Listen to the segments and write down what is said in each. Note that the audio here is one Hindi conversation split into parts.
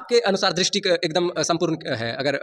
आपके अनुसार दृष्टि एकदम संपूर्ण है। अगर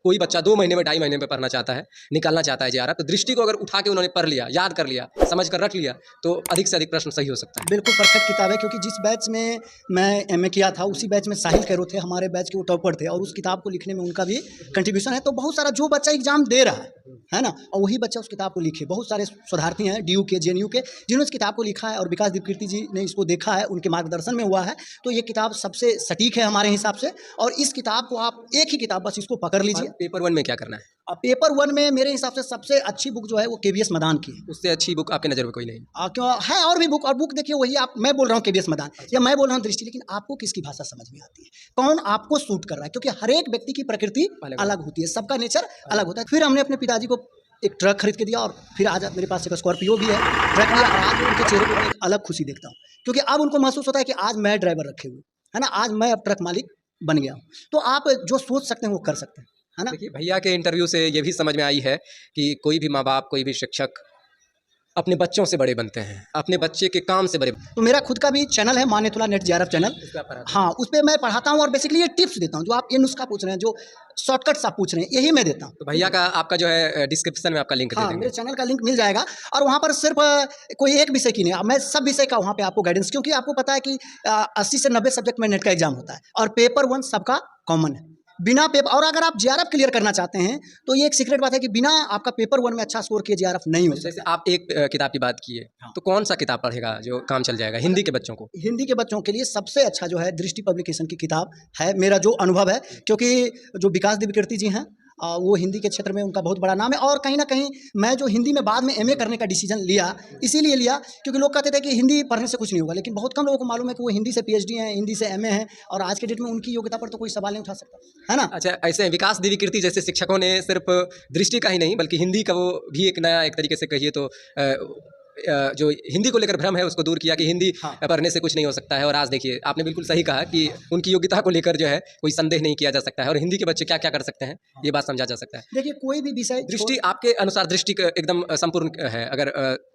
कोई बच्चा 2 महीने में, 2.5 महीने में पढ़ना चाहता है, निकालना चाहता है जेआरएफ, तो दृष्टि को अगर उठा के उन्होंने पढ़ लिया, याद कर लिया, समझ कर रख लिया, तो अधिक से अधिक प्रश्न सही हो सकता है। बिल्कुल परफेक्ट किताब है, क्योंकि जिस बैच में मैं एमए किया था उसी बैच में साहिल कैरो थे, हमारे बैच के वो टॉपर थे, और उस किताब को लिखने में उनका भी कंट्रीब्यूशन है। तो बहुत सारा जो बच्चा एग्जाम दे रहा है ना, और वही बच्चा उस किताब को लिखे। बहुत सारे शोधार्थी हैं डीयू के, जेएनयू के, जिन्होंने इस किताब को लिखा है, और विकास दिव्यकीर्ति जी ने इसको देखा है, उनके मार्गदर्शन में हुआ है। तो ये किताब सबसे सटीक है हमारे हिसाब से, और इस किताब को आप एक ही किताब बस इसको पकड़ लीजिए। पेपर 1 में क्या करना है? पेपर 1 में मेरे हिसाब से सबसे अच्छी बुक जो है वो केवीएस मदान की है। उससे अच्छी बुक आपके नज़र में कोई नहीं? क्यों है, और भी बुक, और बुक देखिए वही आप, मैं बोल रहा हूँ केवीएस मदान या मैं बोल रहा हूँ दृष्टि, लेकिन आपको किसकी भाषा समझ में आती है, कौन आपको सूट कर रहा है, क्योंकि हर एक व्यक्ति की प्रकृति अलग होती है, सबका नेचर अलग होता है। फिर हमने अपने पिताजी को एक ट्रक खरीद के दिया, और फिर आज मेरे पास एक स्कॉर्पियो भी है, ट्रक लिया, और आज उनके चेहरे पर एक अलग खुशी देखता हूँ, क्योंकि अब उनको महसूस होता है कि आज मैं ड्राइवर रखे हुए है ना, आज मैं अब ट्रक मालिक बन गया हूँ। तो आप जो सोच सकते हैं वो कर सकते हैं, है ना। देखिए, भैया के इंटरव्यू से ये भी समझ में आई है कि कोई भी माँ बाप, कोई भी शिक्षक अपने बच्चों से बड़े बनते हैं, अपने बच्चे के काम से बड़े। तो मेरा खुद का भी चैनल है मान्यतुला नेट जेआरएफ चैनल, हाँ, उस पर मैं पढ़ाता हूँ, और बेसिकली ये टिप्स देता हूँ, जो आप ये नुस्खा पूछ रहे हैं, जो शॉर्टकट्स आप पूछ रहे हैं, यही मैं देता हूँ। तो भैया का आपका जो है डिस्क्रिप्शन में आपका लिंक दे देंगे। मेरे चैनल का लिंक मिल जाएगा, और वहाँ पर सिर्फ कोई एक विषय की नहीं, मैं सब विषय का वहाँ पे आपको गाइडेंस, क्योंकि आपको पता है कि 80 से 90 सब्जेक्ट में नेट का एग्जाम होता है, और पेपर 1 सबका कॉमन है, बिना पेपर। और अगर आप जेआरएफ क्लियर करना चाहते हैं तो ये एक सीक्रेट बात है कि बिना आपका पेपर 1 में अच्छा स्कोर किए जेआरएफ नहीं हो सकता। जैसे आप एक किताब की बात की है, तो कौन सा किताब पढ़ेगा जो काम चल जाएगा हिंदी के बच्चों को? हिंदी के बच्चों के लिए सबसे अच्छा जो है दृष्टि पब्लिकेशन की किताब है, मेरा जो अनुभव है, क्योंकि जो विकास दिव्यकीर्ति जी हैं, वो हिंदी के क्षेत्र में उनका बहुत बड़ा नाम है। और कहीं ना कहीं मैं जो हिंदी में बाद में एमए करने का डिसीजन लिया, इसीलिए लिया क्योंकि लोग कहते थे कि हिंदी पढ़ने से कुछ नहीं होगा, लेकिन बहुत कम लोगों को मालूम है कि वो हिंदी से पीएचडी हैं, हिंदी से एमए हैं, और आज के डेट में उनकी योग्यता पर तो कोई सवाल नहीं उठा सकता, है ना। अच्छा, ऐसे विकास दिव्यकीर्ति जैसे शिक्षकों ने सिर्फ दृष्टि का ही नहीं, बल्कि हिंदी का वो भी एक नया, एक तरीके से कहिए तो जो हिंदी को लेकर भ्रम है उसको दूर किया कि हिंदी पढ़ने से कुछ नहीं हो सकता है। और आज देखिए, आपने बिल्कुल सही कहा कि उनकी योग्यता को लेकर जो है कोई संदेह नहीं किया जा सकता है, और हिंदी के बच्चे क्या क्या कर सकते हैं ये बात समझा जा सकता है। देखिए, कोई भी विषय दृष्टि आपके अनुसार दृष्टि एकदम संपूर्ण है। अगर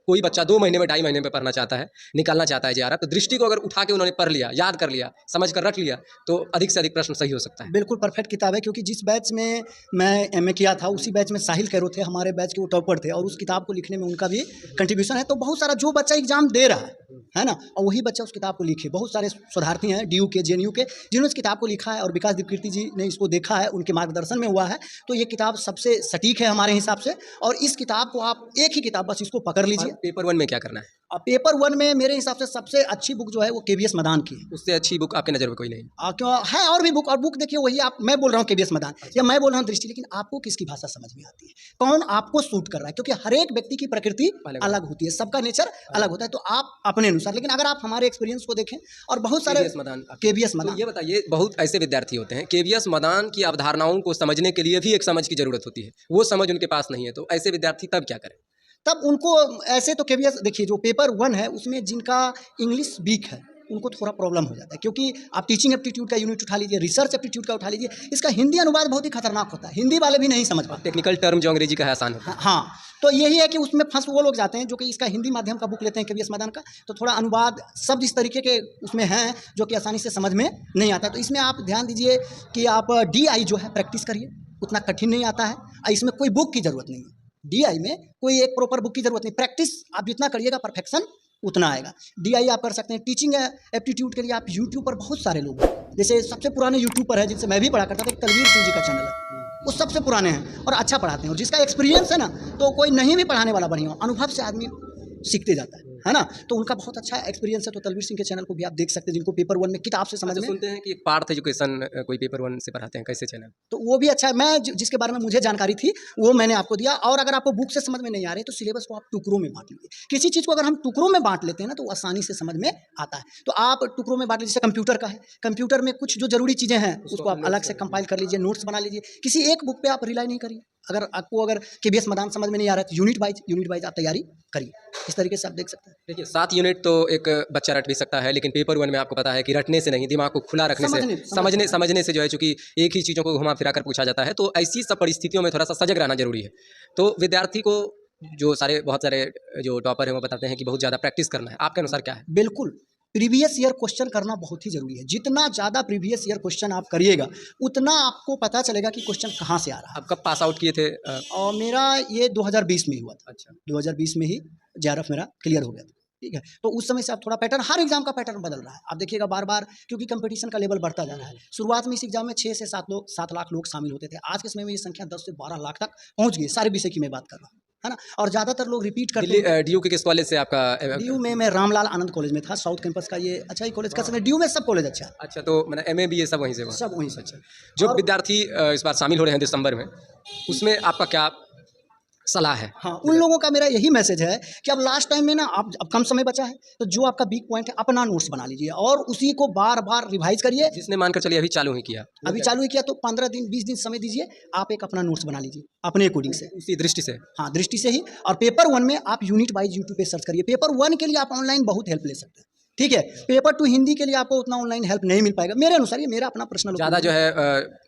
कोई बच्चा 2 महीने में, 2.5 महीने में पढ़ना चाहता है, निकालना चाहता है जेआरएफ, तो दृष्टि को अगर उठा के उन्होंने पढ़ लिया, याद कर लिया, समझ कर रख लिया, तो अधिक से अधिक प्रश्न सही हो सकता है। बिल्कुल परफेक्ट किताब है, क्योंकि जिस बैच में मैं एमए किया था उसी बैच में साहिल कैरो थे, हमारे बैच के वो टॉपर थे, और उस किताब को लिखने में उनका भी कंट्रीब्यूशन है। तो बहुत सारा जो बच्चा एग्जाम दे रहा है ना, और वही बच्चा उस किताब को लिखे। बहुत सारे शोधार्थी हैं डीयू के, जेएनयू के, जिन्होंने इस किताब को लिखा है, और विकास दिव्यकीर्ति जी ने इसको देखा है, उनके मार्गदर्शन में हुआ है। तो ये किताब सबसे सटीक है हमारे हिसाब से, और इस किताब को आप एक ही किताब बस इसको पकड़ लीजिए। पेपर 1 में क्या करना है? पेपर 1 में मेरे हिसाब से सबसे अच्छी बुक जो है वो केवीएस मदान की है। उससे अच्छी बुक आपके नज़र में कोई नहीं? क्यों है, और भी बुक, और बुक देखिए वही आप, मैं बोल रहा हूँ केवीएस मदान या मैं बोल रहा हूँ दृष्टि, लेकिन आपको किसकी भाषा समझ में आती है, कौन आपको सूट कर रहा है, क्योंकि हर एक व्यक्ति की प्रकृति अलग होती है, सबका नेचर अलग होता है। तो आप अपने अनुसार, लेकिन अगर आप हमारे एक्सपीरियंस को देखें, और बहुत सारे केवीएस मदान। ये बताइए, बहुत ऐसे विद्यार्थी होते हैं केवीएस मदान की अवधारणाओं को समझने के लिए भी एक समझ की जरूरत होती है, वो समझ उनके पास नहीं है, तो ऐसे विद्यार्थी तब क्या करें? तब उनको ऐसे तो केवीएस देखिए, जो पेपर 1 है उसमें जिनका इंग्लिश वीक है उनको थोड़ा प्रॉब्लम हो जाता है, क्योंकि आप टीचिंग एप्टीट्यूड का यूनिट उठा लीजिए, रिसर्च एप्टीट्यूड का उठा लीजिए, इसका हिंदी अनुवाद बहुत ही खतरनाक होता है, हिंदी वाले भी नहीं समझ पाते। टेक्निकल टर्म जो अंग्रेजी का है आसान होता है। हाँ, तो यही है कि उसमें फंस वो लोग जाते हैं जो कि इसका हिंदी माध्यम का बुक लेते हैं केवीएस मदान का, तो थोड़ा अनुवाद शब्द इस तरीके के उसमें हैं जो कि आसानी से समझ में नहीं आता। तो इसमें आप ध्यान दीजिए कि आप DI जो है प्रैक्टिस करिए, उतना कठिन नहीं आता है, इसमें कोई बुक की जरूरत नहीं है। DI में कोई एक प्रॉपर बुक की जरूरत नहीं, प्रैक्टिस आप जितना करिएगा परफेक्शन उतना आएगा। DI आप कर सकते हैं। टीचिंग एप्टीट्यूड के लिए आप यूट्यूब पर बहुत सारे लोग हैं, जैसे सबसे पुराने यूट्यूब पर है जिनसे मैं भी पढ़ा करता था, तलवीर सिंह जी का चैनल है, वो सबसे पुराने हैं और अच्छा पढ़ाते हैं, और जिसका एक्सपीरियंस है ना, तो कोई नहीं भी पढ़ाने वाला बढ़िया, अनुभव से आदमी सीखते जाता है ना, तो उनका बहुत अच्छा एक्सपीरियंस है। तो तलवीर सिंह के चैनल को भी आप देख सकते हैं, जिनको पेपर 1 में किताब से समझ में। सुनते हैं कि पार्थ एजुकेशन कोई पेपर 1 से पढ़ाते हैं, कैसे चैनल? तो वो भी अच्छा है, मैं जिसके बारे में मुझे जानकारी थी वो मैंने आपको दिया। और अगर आपको बुक से समझ में नहीं आ रही तो सिलेबस को आप टुकड़ों में बांट लीजिए। किसी चीज़ को अगर हम टुकड़ों में बांट लेते हैं ना तो वो आसानी से समझ में आता है। तो आप टुकड़ों में बांट लीजिए, जैसे कंप्यूटर का है, कंप्यूटर में कुछ जो जरूरी चीज़ें हैं उसको आप अलग से कंपाइल कर लीजिए, नोट्स बना लीजिए। किसी एक बुक पे आप रिलाई नहीं करिए। अगर आपको केवीएस मदान समझ में नहीं आ रहा है तो यूनिट वाइज आप तैयारी करिए। इस तरीके से आप देख सकते हैं। देखिए, 7 यूनिट तो एक बच्चा रट भी सकता है, लेकिन पेपर 1 में आपको पता है कि रटने से नहीं, दिमाग को खुला रखने से, समझने से जो है, चूंकि एक ही चीज़ों को घुमा फिरा कर पूछा जाता है, तो ऐसी सब परिस्थितियों में थोड़ा सा सजग रहना जरूरी है। तो विद्यार्थी को बहुत सारे जो टॉपर हैं वो बताते हैं कि बहुत ज़्यादा प्रैक्टिस करना है, आपके अनुसार क्या है? बिल्कुल, प्रीवियस ईयर क्वेश्चन करना बहुत ही जरूरी है। जितना ज़्यादा प्रीवियस ईयर क्वेश्चन आप करिएगा उतना आपको पता चलेगा कि क्वेश्चन कहाँ से आ रहा है। आप कब पास आउट किए थे? और मेरा ये 2020 में ही हुआ था। अच्छा, 2020 में ही JRF मेरा क्लियर हो गया था। ठीक है, तो उस समय से आप थोड़ा पैटर्न, हर एग्जाम का पैटर्न बदल रहा है। आप देखिएगा बार बार, क्योंकि कंपटीशन का लेवल बढ़ता जा रहा है। शुरुआत में इस एग्जाम में 6 से 7 लाख लोग शामिल होते थे। आज के समय में ये संख्या 10 से 12 लाख तक पहुंच गई। सारे विषय की मैं बात कर रहा हूँ, है ना। और ज़्यादातर लोग रिपीट करते दिल्ली हैं। DU के किस कॉलेज से आपका? DU में मैं रामलाल आनंद कॉलेज में था, साउथ कैंपस का। ये अच्छा ही कॉलेज का समय, DU में सब कॉलेज अच्छा है, अच्छा, तो मैंने MA BA सब वहीं से हुआ? सब वहीं से। अच्छा, जो विद्यार्थी इस बार शामिल हो रहे हैं दिसंबर में, उसमें आपका क्या सलाह है? हाँ, उन लोगों का मेरा यही मैसेज है कि अब लास्ट टाइम में ना, आप अब कम समय बचा है तो जो आपका वीक पॉइंट है अपना नोट्स बना लीजिए और उसी को बार बार रिवाइज करिए। जिसने मानकर चलिए अभी चालू ही किया, अभी चालू ही किया तो 15 दिन 20 दिन समय दीजिए, आप एक अपना नोट्स बना लीजिए अपने अकॉर्डिंग से, उसी दृष्टि से। हाँ, दृष्टि से ही। और पेपर 1 में आप यूनिट वाइज यूट्यूब पे सर्च करिए। पेपर 1 के लिए आप ऑनलाइन बहुत हेल्प ले सकते हैं, ठीक है। पेपर 2 हिंदी के लिए आपको उतना ऑनलाइन हेल्प नहीं मिल पाएगा मेरे अनुसार। ये मेरा अपना पर्सनल ज़्यादा जो है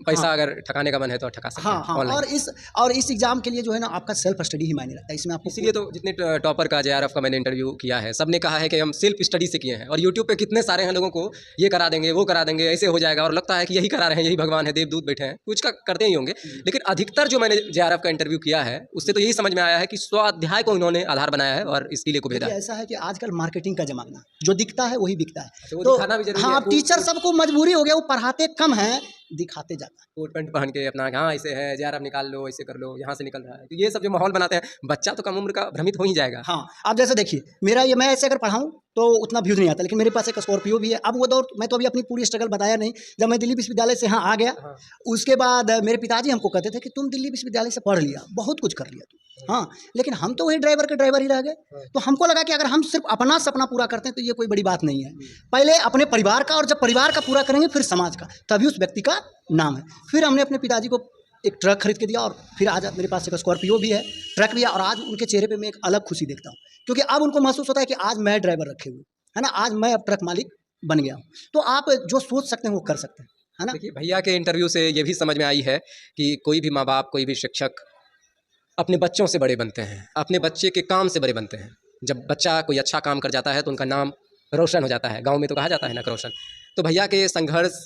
पैसा अगर ठकाने का मन है तो ठका सकते हैं हाँ, ऑनलाइन। और इस एग्जाम के लिए जो है ना, आपका सेल्फ स्टडी ही मायने रखता है इसमें। आपको इसीलिए तो जितने टॉपर का JRF का मैंने इंटरव्यू किया है, सबने कहा है कि हम सेल्फ स्टडी से किए हैं। और यूट्यूब पे कितने सारे हैं लोगों को ये करा देंगे, वो करा देंगे, ऐसे हो जाएगा, और लगता है कि यही करा रहे हैं, यही भगवान है, देवदूत बैठे हैं, कुछ का करते ही होंगे। लेकिन अधिकतर जो मैंने JRF का इंटरव्यू किया है उससे तो यही समझ में आया है कि स्वाध्याय को इन्होंने आधार बनाया है और इसके लिए को भेजा है। ऐसा है कि आजकल मार्केटिंग का जमाना, जो दिखता है वही बिकता है। अच्छा, वो तो दिखाना भी जरूरी हाँ, है। अब टीचर सबको मजबूरी हो गया, वो पढ़ाते कम हैं, दिखाते ज़्यादा। कोट पैंट पहन के अपना, हाँ ऐसे है, JRF निकाल लो, ऐसे कर लो, यहाँ से निकल रहा है, तो ये सब जो माहौल बनाते हैं, बच्चा तो कम उम्र का भ्रमित हो ही जाएगा। हाँ, आप जैसे देखिए, मेरा ये, मैं ऐसे अगर पढ़ाऊँ तो उतना व्यूज़ नहीं आता, लेकिन मेरे पास एक स्कॉर्पियो भी है। अब वो दौर, मैं तो अभी अपनी पूरी स्ट्रगल बताया नहीं। जब मैं दिल्ली विश्वविद्यालय से यहाँ आ गया, उसके बाद मेरे पिताजी हमको कहते थे कि तुम दिल्ली विश्वविद्यालय से पढ़ लिया, बहुत कुछ कर लिया तुम, हाँ, लेकिन हम तो वही ड्राइवर के ड्राइवर ही रह गए। तो हमको लगा कि अगर हम सिर्फ अपना सपना पूरा करते हैं तो ये कोई बड़ी बात नहीं है। पहले अपने परिवार का, और जब परिवार का पूरा करेंगे फिर समाज का, तभी उस व्यक्ति का नाम है। फिर हमने अपने पिताजी को एक ट्रक खरीद के दिया, और फिर आज मेरे पास एक स्कॉर्पियो भी है, ट्रक भी है, और आज उनके चेहरे पे मैं एक अलग खुशी देखता हूँ, क्योंकि अब उनको महसूस होता है कि आज मैं ड्राइवर रखे हुए, है ना, आज मैं अब ट्रक मालिक बन गया हूँ। तो आप जो सोच सकते हैं वो कर सकते हैं, है ना। देखिए, भैया के इंटरव्यू से ये भी समझ में आई है कि कोई भी माँ बाप, कोई भी शिक्षक अपने बच्चों से बड़े बनते हैं, अपने बच्चे के काम से बड़े बनते हैं। जब बच्चा कोई अच्छा काम कर जाता है तो उनका नाम रोशन हो जाता है, गाँव में तो कहा जाता है ना रोशन। तो भैया के संघर्ष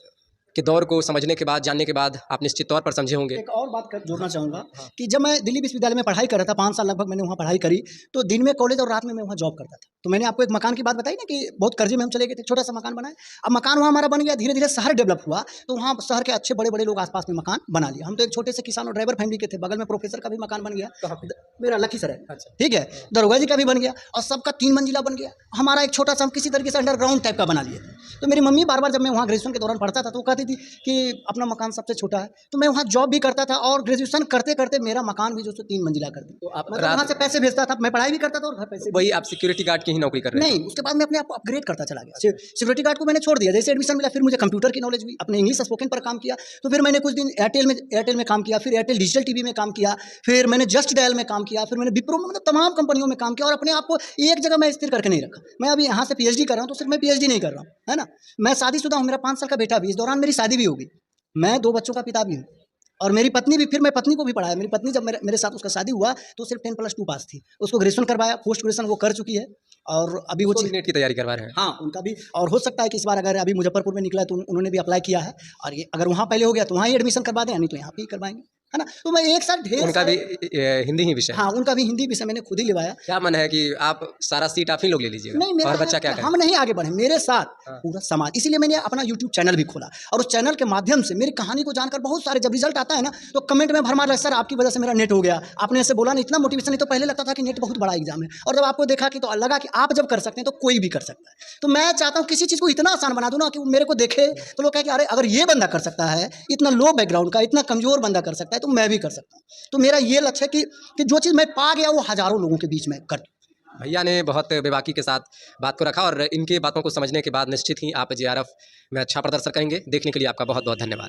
के दौर को समझने के बाद, जानने के बाद आप निश्चित तौर पर समझे होंगे। एक और बात जोड़ना चाहूँगा कि जब मैं दिल्ली विश्वविद्यालय में पढ़ाई कर रहा था, 5 साल लगभग मैंने वहाँ पढ़ाई करी, तो दिन में कॉलेज और रात में मैं वहाँ जॉब करता था। तो मैंने आपको एक मकान की बात बताई ना कि बहुत कर्जे में हम चले गए थे, छोटा सा मकान बनाए। अब मकान वहाँ हमारा बन गया, धीरे धीरे शहर डेवलप हुआ, तो वहाँ शहर के अच्छे बड़े बड़े लोग आसपास में मकान बना लिया। हम तो एक छोटे से किसान और ड्राइवर फैमिली के थे। बगल में प्रोफेसर का भी मकान बन गया, मेरा लखीसराय, ठीक है, दरोगा जी का भी बन गया, और सबका 3 मंजिला बन गया। हमारा एक छोटा सा, हम किसी तरीके से अंडरग्राउंड टाइप का बना लिए थे। तो मेरी मम्मी बार बार, जब मैं वहाँ ग्रेजुएशन के दौरान पढ़ता था, तो वो कहती थी कि अपना मकान सबसे छोटा है। तो मैं वहाँ जॉब भी करता था, और ग्रेजुएशन करते करते मेरा मकान भी जो 3 मंजिला कर दी। तो आप मैं वहाँ से पैसे भेजता था, मैं पढ़ाई भी करता था और घर पैसे। वही आप सिक्योरिटी गार्ड की ही नौकरी कर रहे हैं? नहीं, उसके बाद मैं अपने आप को अपग्रेड करता चला गया। सिक्योरिटी गार्ड को मैंने छोड़ दिया, जैसे एडमिशन मिला, फिर मुझे कंप्यूटर की नॉलेज हुई, अपने इंग्लिश स्पोकन पर काम किया। तो फिर मैंने कुछ दिन एयरटेल में काम किया, फिर एयरटेल डिजिटल टीवी में काम किया, फिर मैंने जस्ट डायल में काम किया, फिर मैंने विप्रो में, मतलब तमाम कंपनियों में काम किया। और अपने आप को एक जगह मैं स्थिर करके नहीं रखा। मैं अभी यहाँ से PhD कर रहा हूँ, तो सिर्फ मैं PhD नहीं कर रहा हूँ, है ना। मैं शादीशुदा हूँ, मेरा 5 साल का बेटा भी, इस दौरान मेरी शादी भी होगी, मैं 2 बच्चों का पिता भी हूँ, और मेरी पत्नी भी, फिर मैं पत्नी को भी पढ़ाया। मेरी पत्नी जब मेरे साथ उसका शादी हुआ तो सिर्फ 10+2 पास थी, उसको ग्रेजुएशन करवाया, पोस्ट ग्रेजुएशन वो कर चुकी है, और अभी वो नेट की तैयारी करवा रहे हैं। हाँ, उनका भी, और हो सकता है कि इस बार अगर अभी मुजफ्फरपुर में निकला है तो उन्होंने भी अप्लाई किया है, और ये अगर वहाँ पहले हो गया तो वहाँ ही एडमिशन करवा दें, नहीं तो यहाँ पे ही करवाएंगे, है ना। तो मैं एक साथ ढेर, उनका भी हिंदी ही विषय? हाँ, उनका भी हिंदी विषय मैंने खुद ही लिवाया। क्या मन है कि आप सारा सीट आप ही लोग ले लीजिएगा? नहीं, मेरा और बच्चा क्या करे? हम नहीं आगे बढ़े, मेरे साथ पूरा समाज। इसीलिए मैंने अपना यूट्यूब चैनल भी खोला, और उस चैनल के माध्यम से मेरी कहानी को जानकर बहुत सारे, जब रिजल्ट आता है ना, तो कमेंट में भरमार रहे, सर आपकी वजह से मेरा नेट हो गया, आपने ऐसे बोला ना, इतना मोटिवेशन। नहीं तो पहले लगता था कि नेट बहुत बड़ा एग्जाम है, और जब आपको देखा कि, तो लगा कि आप जब कर सकते हैं तो कोई भी कर सकता है। तो मैं चाहता हूँ किसी चीज़ को इतना आसान बना दूँ ना कि वो मेरे को देखे तो लोग कहे कि अरे अगर ये बंदा कर सकता है, इतना लो बैकग्राउंड का, इतना कमजोर बंदा कर सकता है, तो मैं भी कर सकता हूँ। तो मेरा ये लक्ष्य है कि जो चीज़ मैं पा गया वो हज़ारों लोगों के बीच में कर। भैया ने बहुत बेबाकी के साथ बात को रखा, और इनके बातों को समझने के बाद निश्चित ही आप JRF में अच्छा प्रदर्शन करेंगे। देखने के लिए आपका बहुत बहुत धन्यवाद।